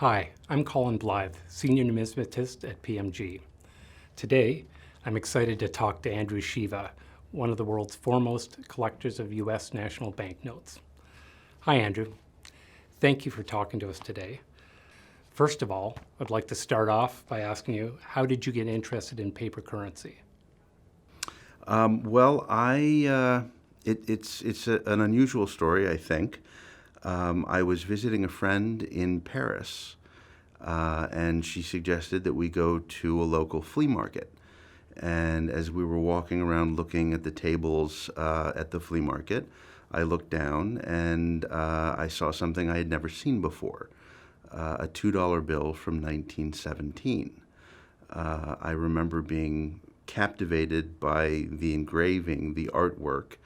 Hi, I'm Colin Blythe, Senior Numismatist at PMG. Today, I'm excited to talk to Andrew Shiva, one of the world's foremost collectors of U.S. national banknotes. Hi, Andrew. Thank you for talking to us today. First of all, I'd like to start off by asking you, how did you get interested in paper currency? It's an unusual story, I think. I was visiting a friend in Paris, and she suggested that we go to a local flea market. And as we were walking around looking at the tables at the flea market, I looked down and I saw something I had never seen before, a $2 bill from 1917. I remember being captivated by the engraving, the artwork,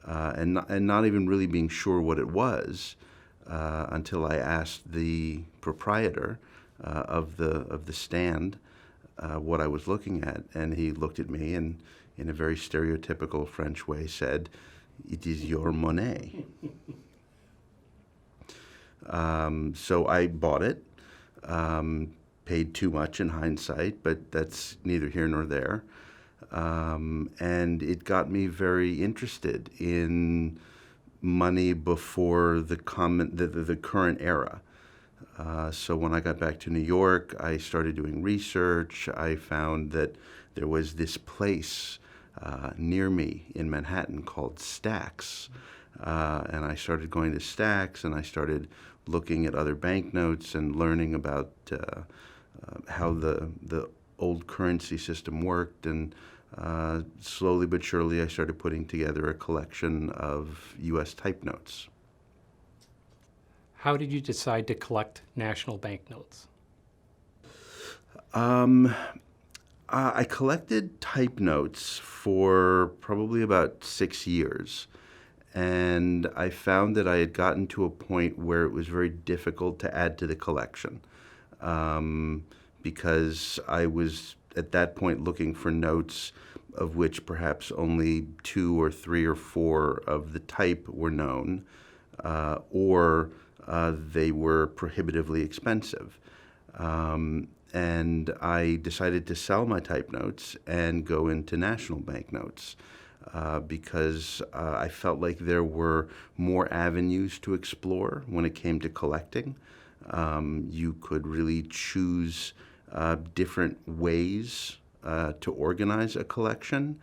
and not even really being sure what it was until I asked the proprietor of the stand what I was looking at, and he looked at me and, in a very stereotypical French way, said, "It is your monnaie." So I bought it. Paid too much in hindsight, but that's neither here nor there. And it got me very interested in money before the current era. So when I got back to New York, I started doing research. I found that there was this place near me in Manhattan called Stacks. And I started going to Stacks, and I started looking at other banknotes and learning about how the old currency system worked. And slowly but surely, I started putting together a collection of U.S. type notes. How did you decide to collect national banknotes? I collected type notes for probably about 6 years. And I found that I had gotten to a point where it was very difficult to add to the collection, because I was at that point looking for notes of which perhaps only 2 or 3 or 4 of the type were known, or they were prohibitively expensive. And I decided to sell my type notes and go into national banknotes, because I felt like there were more avenues to explore when it came to collecting. You could really choose different ways to organize a collection,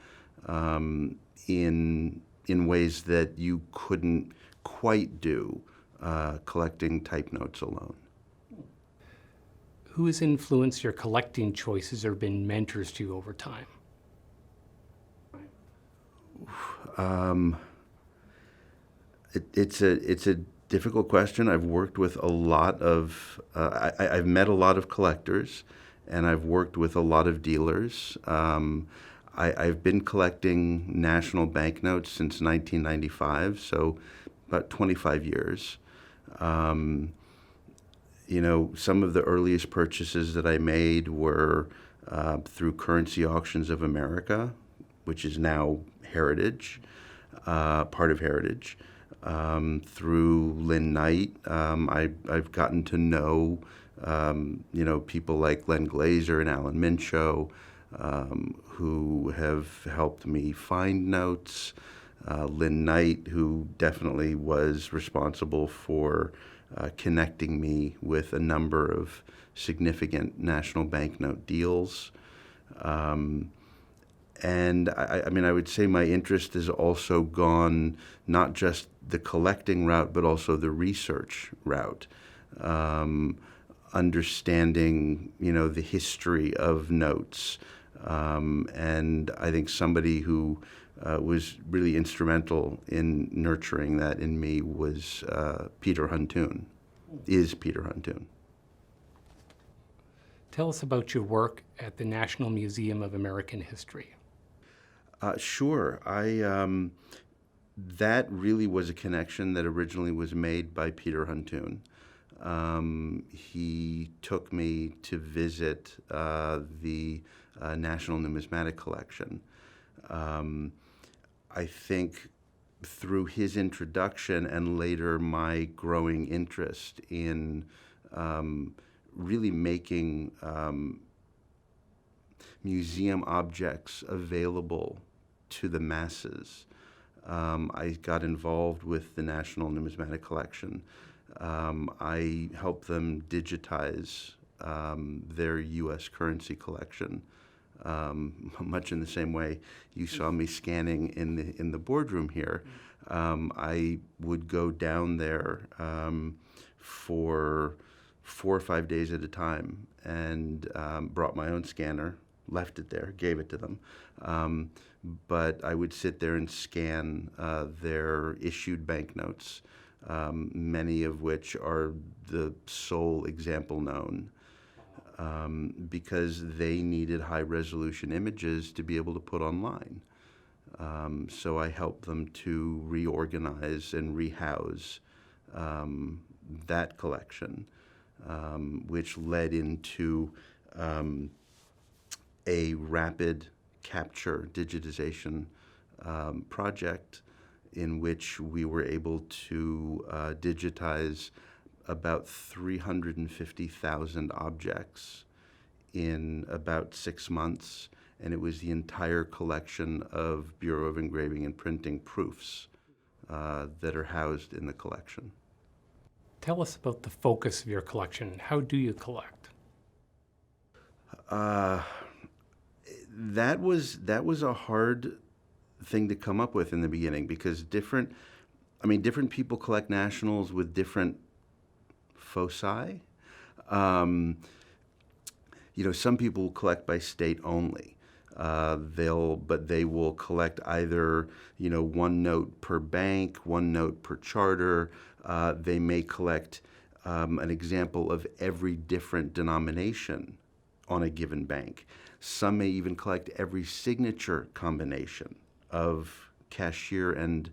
in ways that you couldn't quite do collecting type notes alone. Who has influenced your collecting choices or been mentors to you over time? It's a difficult question. I've worked with a lot of I've met a lot of collectors, and I've worked with a lot of dealers. I've been collecting national banknotes since 1995, so about 25 years. Some of the earliest purchases that I made were through Currency Auctions of America, which is now Heritage, part of Heritage. Through Lynn Knight, I've gotten to know, people like Len Glazer and Alan Mincho, who have helped me find notes. Lynn Knight, who definitely was responsible for connecting me with a number of significant national banknote deals. And I would say my interest has also gone not just the collecting route, but also the research route. Understanding, the history of notes. And I think somebody who was really instrumental in nurturing that in me was Peter Huntoon, is Peter Huntoon. Tell us about your work at the National Museum of American History. Sure. That really was a connection that originally was made by Peter Huntoon. He took me to visit the National Numismatic Collection. I think through his introduction and later my growing interest in really making museum objects available to the masses. I got involved with the National Numismatic Collection. I helped them digitize their U.S. currency collection, much in the same way you saw me scanning in the boardroom here. I would go down there for 4 or 5 days at a time and brought my own scanner, left it there, gave it to them. But I would sit there and scan their issued banknotes, many of which are the sole example known, because they needed high-resolution images to be able to put online. So I helped them to reorganize and rehouse that collection, which led into a rapid capture digitization project in which we were able to digitize about 350,000 objects in about 6 months, and it was the entire collection of Bureau of Engraving and Printing proofs that are housed in the collection. Tell us about the focus of your collection. How do you collect? That was a hard thing to come up with in the beginning, because different people collect nationals with different foci. Some people collect by state only. They will collect either, one note per bank, one note per charter. They may collect an example of every different denomination on a given bank. Some may even collect every signature combination of cashier and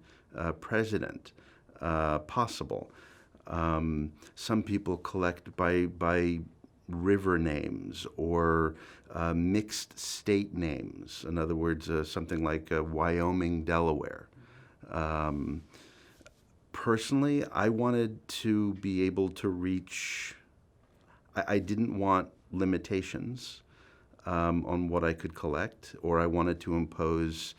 president possible. Some people collect by river names or mixed state names. In other words, something like Wyoming, Delaware. Personally, I wanted to be able to reach, I didn't want limitations on what I could collect, or I wanted to impose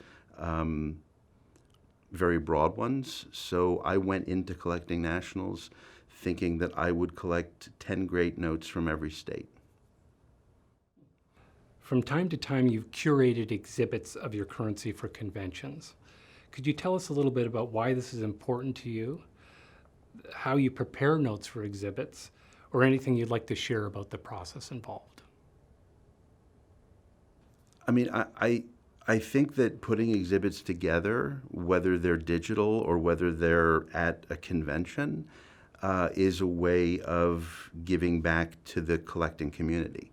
very broad ones. So I went into collecting nationals thinking that I would collect 10 great notes from every state. From time to time, you've curated exhibits of your currency for conventions. Could you tell us a little bit about why this is important to you, how you prepare notes for exhibits, or anything you'd like to share about the process involved? I think that putting exhibits together, whether they're digital or whether they're at a convention, is a way of giving back to the collecting community.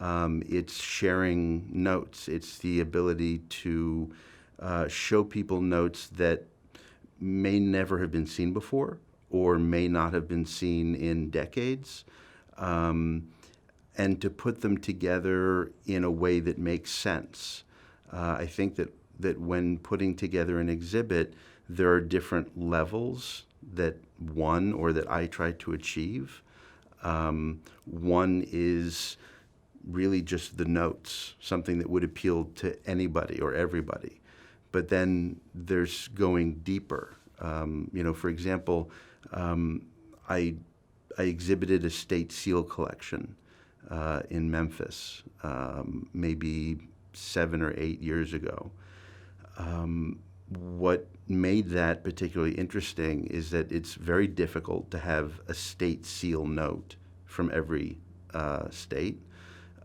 It's sharing notes. It's the ability to show people notes that may never have been seen before or may not have been seen in decades, and to put them together in a way that makes sense. I think that when putting together an exhibit, there are different levels that I try to achieve. One is really just the notes, something that would appeal to anybody or everybody. But then there's going deeper. For example, I exhibited a state seal collection in Memphis, maybe 7 or 8 years ago. What made that particularly interesting is that it's very difficult to have a state seal note from every state.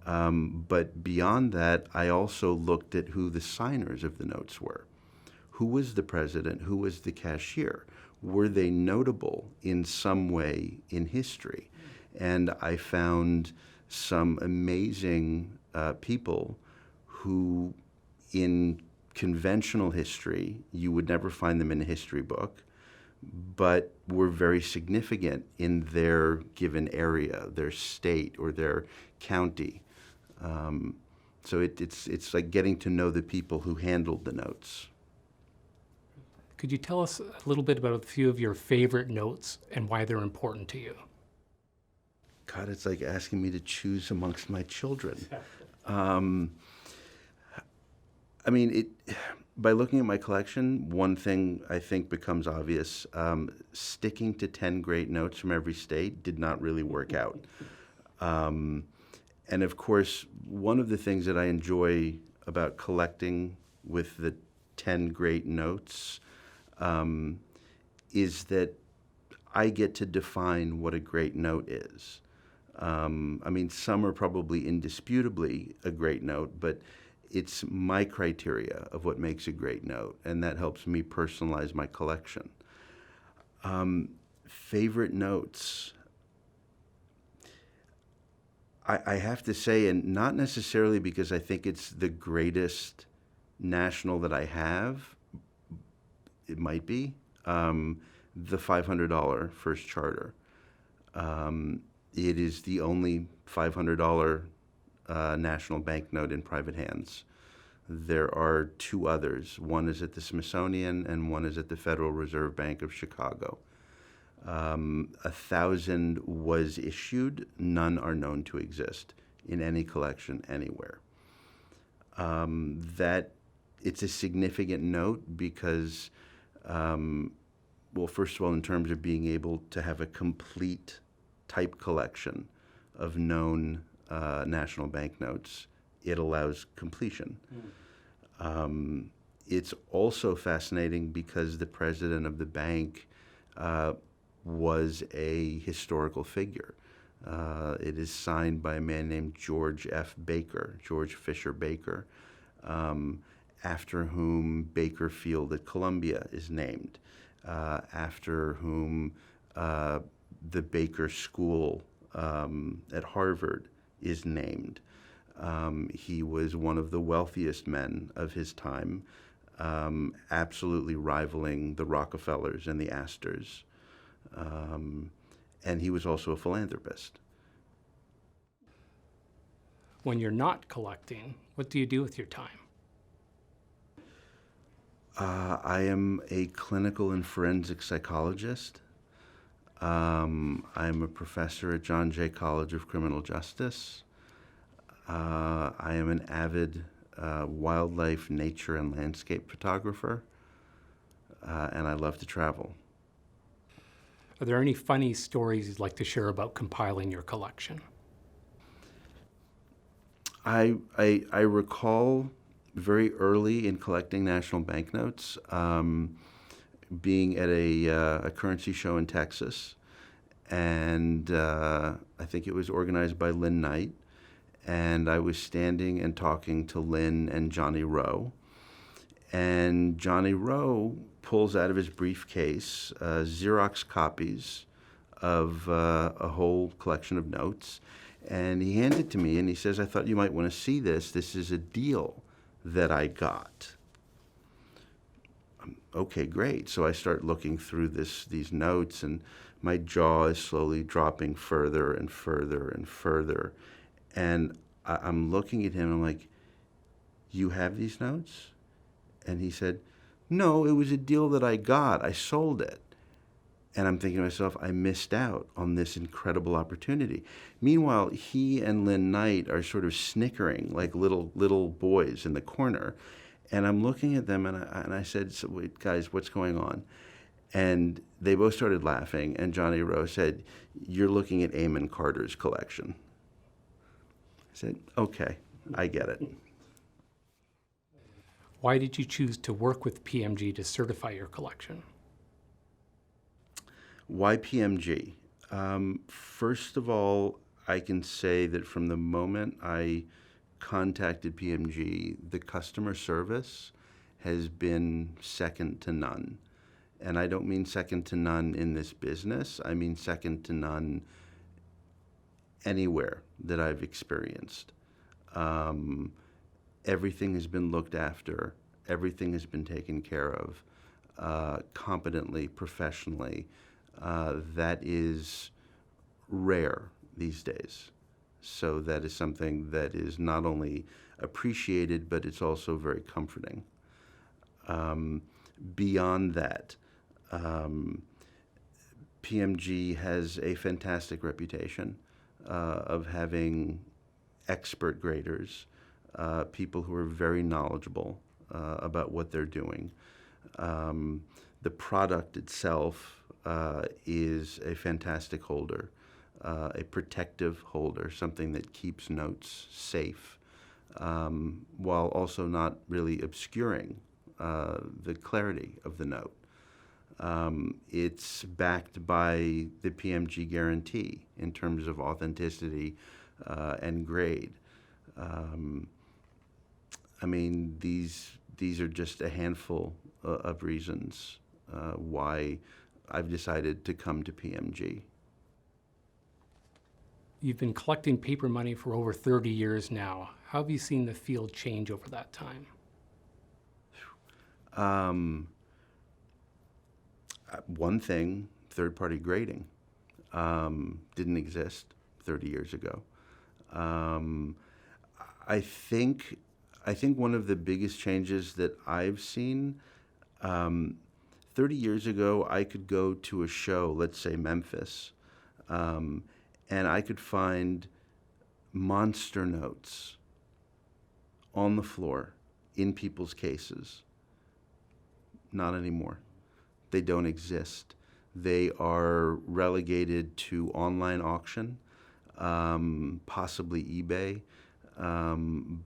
But beyond that, I also looked at who the signers of the notes were. Who was the president? Who was the cashier? Were they notable in some way in history? And I found some amazing people who, in conventional history, you would never find them in a history book, but were very significant in their given area, their state or their county. So it's like getting to know the people who handled the notes. Could you tell us a little bit about a few of your favorite notes and why they're important to you? God, it's like asking me to choose amongst my children. Um, I mean, by looking at my collection, one thing I think becomes obvious. Sticking to 10 great notes from every state did not really work out. Um, and of course, one of the things that I enjoy about collecting with the 10 great notes is that I get to define what a great note is. I mean, some are probably indisputably a great note, but it's my criteria of what makes a great note, and that helps me personalize my collection. Favorite notes. I have to say, and not necessarily because I think it's the greatest national that I have, it might be, the $500 First Charter. It is the only $500 national banknote in private hands. There are two others. One is at the Smithsonian and one is at the Federal Reserve Bank of Chicago. 1,000 was issued. None are known to exist in any collection anywhere. That it's a significant note because, well, first of all, in terms of being able to have a complete type collection of known national banknotes, it allows completion. It's also fascinating because the president of the bank was a historical figure. It is signed by a man named George F. Baker, George Fisher Baker, after whom Baker Field at Columbia is named, after whom the Baker School at Harvard is named. He was one of the wealthiest men of his time, absolutely rivaling the Rockefellers and the Astors. And he was also a philanthropist. When you're not collecting, what do you do with your time? I am a clinical and forensic psychologist. I'm a professor at John Jay College of Criminal Justice. I am an avid wildlife, nature, and landscape photographer, and I love to travel. Are there any funny stories you'd like to share about compiling your collection? I recall very early in collecting national banknotes, being at a currency show in Texas, and I think it was organized by Lynn Knight, and I was standing and talking to Lynn and Johnny Rowe, and Johnny Rowe pulls out of his briefcase Xerox copies of a whole collection of notes, and he hands it to me, and he says, "I thought you might want to see this. This is a deal that I got." Okay, great. So I start looking through these notes, and my jaw is slowly dropping further and further and further. And I'm looking at him, and I'm like, "You have these notes?" And he said, "No, it was a deal that I got. I sold it." And I'm thinking to myself, I missed out on this incredible opportunity. Meanwhile, he and Lynn Knight are sort of snickering like little boys in the corner. And I'm looking at them, and I said, "So wait, guys, what's going on?" And they both started laughing, and Johnny Rowe said, "You're looking at Amon Carter's collection." I said, "Okay, I get it." Why did you choose to work with PMG to certify your collection? Why PMG? First of all, I can say that from the moment I contacted PMG, the customer service has been second to none. And I don't mean second to none in this business. I mean second to none anywhere that I've experienced. Everything has been looked after. Everything has been taken care of competently, professionally. That is rare these days. So that is something that is not only appreciated, but it's also very comforting. Beyond that, PMG has a fantastic reputation. of having expert graders, people who are very knowledgeable about what they're doing. The product itself is a fantastic holder, a protective holder, something that keeps notes safe, while also not really obscuring the clarity of the note. It's backed by the PMG guarantee in terms of authenticity and grade. I mean, these are just a handful of reasons why I've decided to come to PMG. You've been collecting paper money for over 30 years now. How have you seen the field change over that time? One thing, third-party grading, didn't exist 30 years ago. I think one of the biggest changes that I've seen, 30 years ago, I could go to a show, let's say Memphis, and I could find monster notes on the floor in people's cases. Not anymore. They don't exist. They are relegated to online auction, possibly eBay.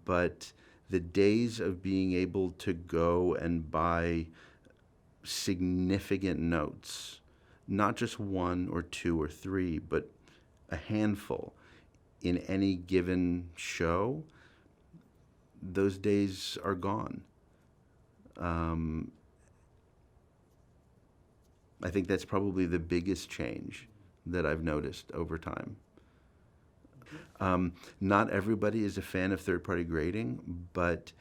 But the days of being able to go and buy significant notes, not just one or two or three, but a handful in any given show, those days are gone. I think that's probably the biggest change that I've noticed over time. Not everybody is a fan of third-party grading, but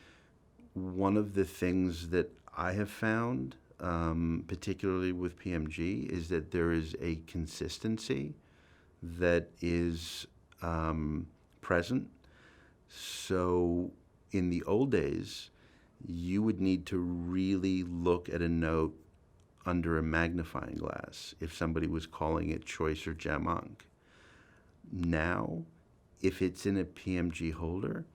one of the things that I have found, particularly with PMG, is that there is a consistency that is present. So in the old days, you would need to really look at a note under a magnifying glass if somebody was calling it choice or Jamonk. Now, if it's in a PMG holder,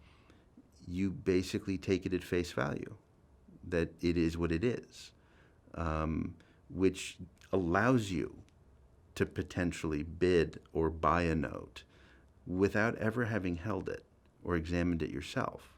you basically take it at face value, that it is what it is, which allows you to potentially bid or buy a note without ever having held it or examined it yourself.